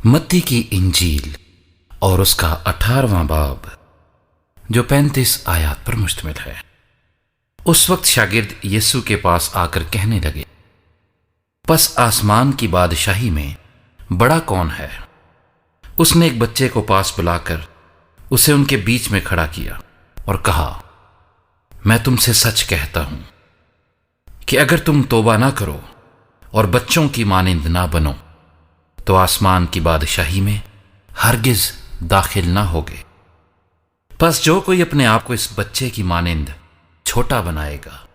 मत्ती की इंजील और उसका 18वां बाब जो 35 आयत पर मुश्तमिल है। उस वक्त शागिर्द यीशु के पास आकर कहने लगे, पस आसमान की बादशाही में बड़ा कौन है? उसने एक बच्चे को पास बुलाकर उसे उनके बीच में खड़ा किया और कहा, मैं तुमसे सच कहता हूं कि अगर तुम तौबा ना करो और बच्चों की मानिंद ना बनो तो आसमान की बादशाही में हरगिज दाखिल ना होगे। बस जो कोई अपने आप को इस बच्चे की मानिंद छोटा बनाएगा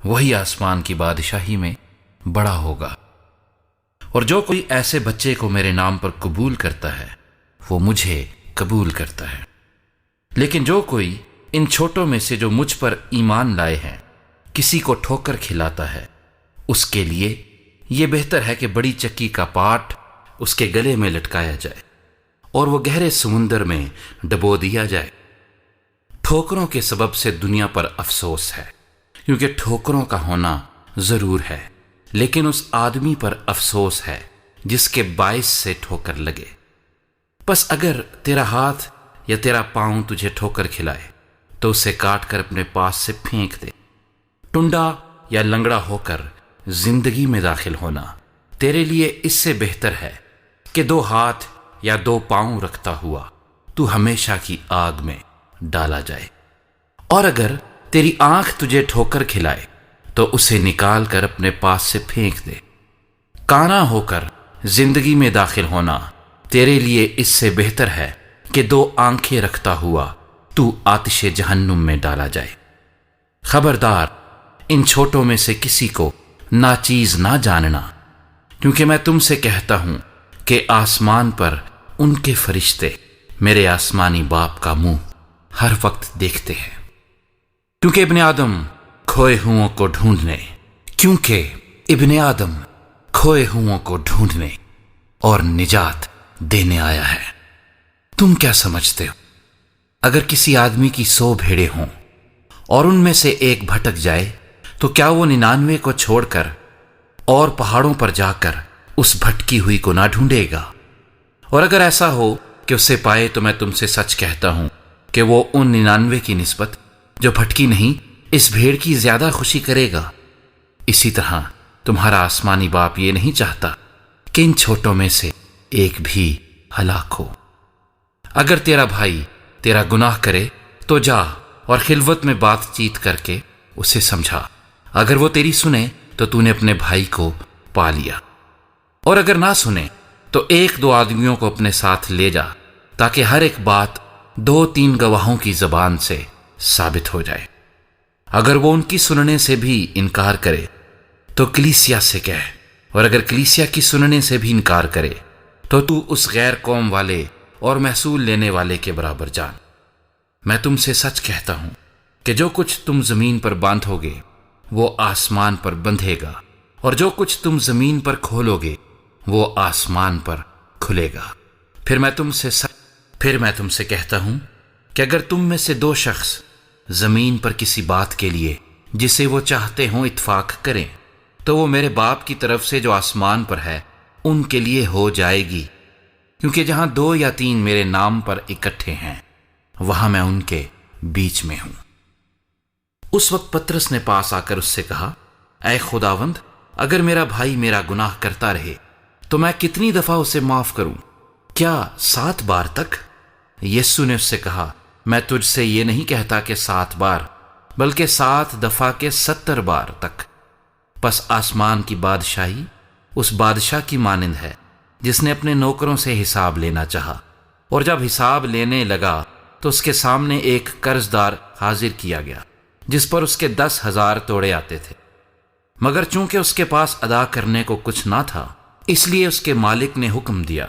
वही आसमान की बादशाही में बड़ा होगा। और जो कोई ऐसे बच्चे को मेरे नाम पर कबूल करता है वो मुझे कबूल करता है। लेकिन जो कोई इन छोटों में से जो मुझ पर ईमान लाए हैं किसी को ठोकर खिलाता है, उसके लिए ये बेहतर है कि बड़ी चक्की का पाट उसके गले में लटकाया जाए और वो गहरे समुंदर में डबो दिया जाए। ठोकरों के सबब से दुनिया पर अफसोस है, क्योंकि ठोकरों का होना जरूर है, लेकिन उस आदमी पर अफसोस है जिसके बाइस से ठोकर लगे। बस अगर तेरा हाथ या तेरा पांव तुझे ठोकर खिलाए तो उसे काट कर अपने पास से फेंक दे। टुंडा या लंगड़ा होकर जिंदगी में दाखिल होना तेरे लिए इससे बेहतर है कि 2 हाथ या 2 पांव रखता हुआ तू हमेशा की आग में डाला जाए। और अगर तेरी आंख तुझे ठोकर खिलाए तो उसे निकाल कर अपने पास से फेंक दे। काना होकर जिंदगी में दाखिल होना तेरे लिए इससे बेहतर है कि 2 आंखें रखता हुआ तू आतिशे जहन्नुम में डाला जाए। खबरदार, इन छोटों में से किसी को नाचीज ना जानना, क्योंकि मैं तुमसे कहता हूं कि आसमान पर उनके फरिश्ते मेरे आसमानी बाप का मुंह हर वक्त देखते हैं। क्योंकि इब्ने आदम खोए हुओं को ढूंढने और निजात देने आया है। तुम क्या समझते हो? अगर किसी आदमी की 100 भेड़ें हों और उनमें से एक भटक जाए तो क्या वो 99 को छोड़कर और पहाड़ों पर जाकर उस भटकी हुई को ना ढूंढेगा? और अगर ऐसा हो कि उसे पाए तो मैं तुमसे सच कहता हूं कि वो उन 99 की निस्बत जो भटकी नहीं इस भेड़ की ज्यादा खुशी करेगा। इसी तरह तुम्हारा आसमानी बाप ये नहीं चाहता कि इन छोटों में से एक भी हलाक हो। अगर तेरा भाई तेरा गुनाह करे तो जा और खिलवत में बातचीत करके उसे समझा। अगर वो तेरी सुने तो तूने अपने भाई को पा लिया। और अगर ना सुने तो 1-2 आदमियों को अपने साथ ले जा, ताकि हर एक बात 2-3 गवाहों की जबान से साबित हो जाए। अगर वो उनकी सुनने से भी इनकार करे तो कलीसिया से कह, और अगर कलीसिया की सुनने से भी इनकार करे तो तू उस गैर कौम वाले और महसूल लेने वाले के बराबर जान। मैं तुमसे सच कहता हूं कि जो कुछ तुम जमीन पर बांधोगे वो आसमान पर बंधेगा, और जो कुछ तुम जमीन पर खोलोगे वो आसमान पर खुलेगा। फिर मैं तुमसे कहता हूं कि अगर तुम में से 2 शख्स जमीन पर किसी बात के लिए जिसे वो चाहते हों इत्फाक करें तो वो मेरे बाप की तरफ से जो आसमान पर है उनके लिए हो जाएगी। क्योंकि जहां 2 या 3 मेरे नाम पर इकट्ठे हैं वहां मैं उनके बीच में हूं। उस वक्त पतरस ने पास आकर उससे कहा, ऐ खुदावंद, अगर मेरा भाई मेरा गुनाह करता रहे तो मैं कितनी दफा उसे माफ करूं? क्या 7 बार तक? यीशु ने उससे कहा, मैं तुझसे ये नहीं कहता कि 7 बार, बल्कि 7 दफा के 70 बार तक। बस आसमान की बादशाही उस बादशाह की मानिंद है जिसने अपने नौकरों से हिसाब लेना चाहा, और जब हिसाब लेने लगा तो उसके सामने एक कर्जदार हाजिर किया गया जिस पर उसके 10,000 तोड़े आते थे। मगर चूंकि उसके पास अदा करने को कुछ ना था, इसलिए उसके मालिक ने हुक्म दिया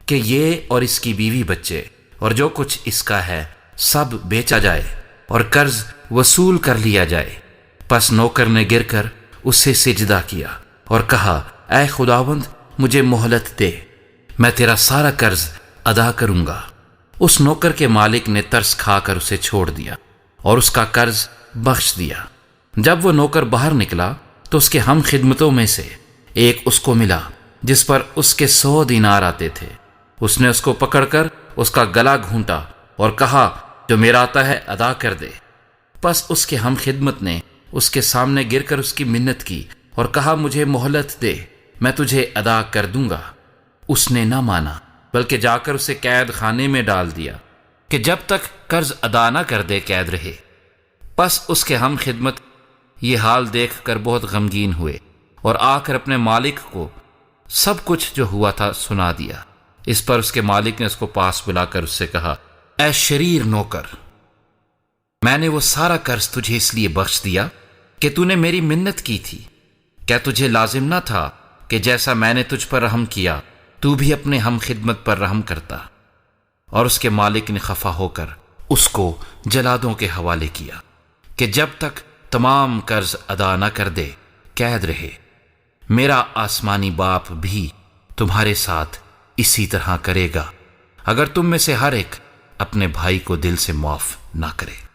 कि ये और इसकी बीवी बच्चे और जो कुछ इसका है सब बेचा जाए और कर्ज वसूल कर लिया जाए। बस नौकर ने गिरकर उससे सिजदा किया और कहा, ऐ खुदावंद, मुझे मोहलत दे, मैं तेरा सारा कर्ज अदा करूंगा। उस नौकर के मालिक ने तरस खाकर उसे छोड़ दिया और उसका कर्ज बख्श दिया। जब वो नौकर बाहर निकला तो उसके हम खिदमतों में से एक उसको मिला जिस पर उसके 100 दीनार आते थे। اس نے اس کو پکڑ کر اس کا گلا گھونٹا اور کہا جو میرا آتا ہے ادا کر دے۔ پس اس کے ہم خدمت نے اس کے سامنے گر کر اس کی منت کی اور کہا مجھے مہلت دے، میں تجھے ادا کر دوں گا۔ اس نے نہ مانا بلکہ جا کر اسے قید خانے میں ڈال دیا کہ جب تک قرض ادا نہ کر دے قید رہے۔ پس اس کے ہم خدمت یہ حال دیکھ کر بہت غمگین ہوئے اور آ کر اپنے مالک کو سب کچھ جو ہوا تھا سنا دیا۔ اس پر اس کے مالک نے اس کو پاس بلا کر اس سے کہا، اے شریر نوکر، میں نے وہ سارا قرض تجھے اس لیے بخش دیا کہ تو نے میری منت کی تھی۔ کیا تجھے لازم نہ تھا کہ جیسا میں نے تجھ پر رحم کیا تو بھی اپنے ہم خدمت پر رحم کرتا؟ اور اس کے مالک نے خفا ہو کر اس کو جلادوں کے حوالے کیا کہ جب تک تمام قرض ادا نہ کر دے قید رہے۔ میرا آسمانی باپ بھی تمہارے ساتھ اسی طرح کرے گا اگر تم میں سے ہر ایک اپنے بھائی کو دل سے معاف نہ کرے۔